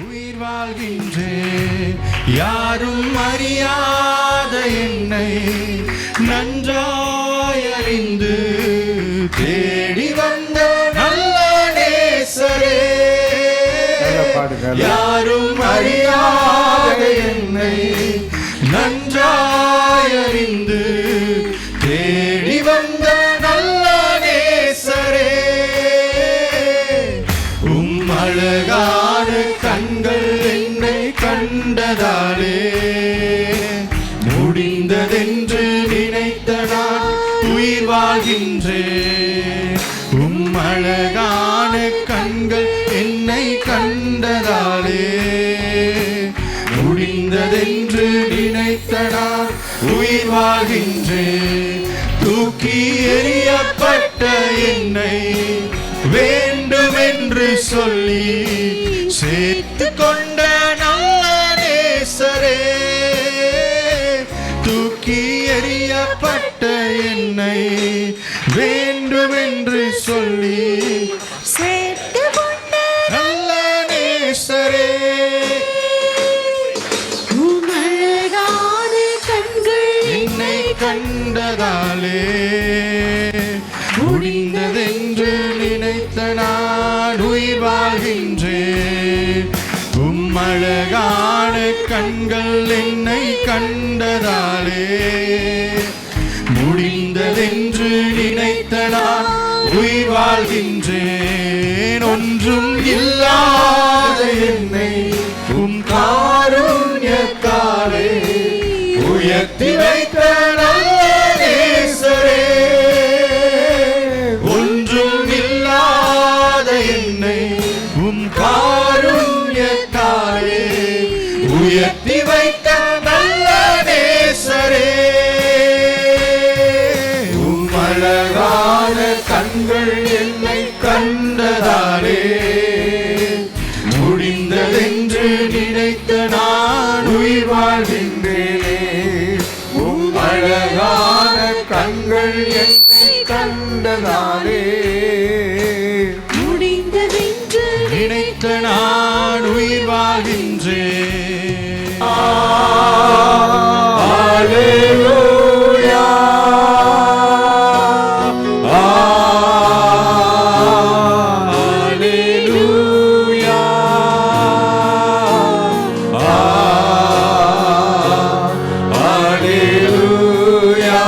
உயிர் வாழ்கின்றேன். யாரும் அறியாத என்னை நன்றாய் அறிந்து தேடி வந்த நல்ல நேசரே, யாரும் அறியாத என்னை நன்றாய் அறிந்து தேடி வந்த நல்ல நேசரே, அழகான கண்கள் என்னை கண்டதாலே முடிந்ததென்று நினைத்த நான் உயிர் வாழ்கின்றேன். அழகான கண்கள் என்னை கண்டதாலே முடிந்ததென்று நினைத்த நான் உயிர் வாழ்கின்றேன். தூக்கி எறியப்பட்ட என்னை வேண்டுமென்று சொல்லி சேர்த்து கொண்ட நல்ல நேசரே, தூக்கி எறியப்பட்ட என்னை வேண்டுமென்று சொல்லி சேர்த்து கொண்ட நல்ல நேசரே, அழகான கண்கள் என்னை கண்டதாலே முடிந்ததென்று நினைத்த நான் உயிர் வாழ்கின்றேன். அழகான கண்கள் என்னை கண்டதாலே முடிந்ததென்று நினைத்த நான் உயிர் வாழ்கின்றேன். ஒன்றும் இல்லாத என்னை காருண்யத்தாலே உயர்த்தி வைத்த நல்ல நேசரே, காருண்யத்தாலே உயர்த்தி வைத்த நல்ல நேசரே, அழகான கண்கள் என்னை கண்டதாலே முடிந்ததென்று நினைத்த நான் உயிர் வாழ்கின்றேன். அழகான கண்கள் என்னை கண்டதாலே நினைத்த நான் உயிர் வாழ்கின்றேன். அல்லேலூயா, அல்லேலூயா, அல்லேலூயா,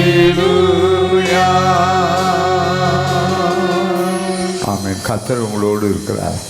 அல்லேலூயா. ஆமென். கர்த்தர் உங்களோடு இருக்கிறார்.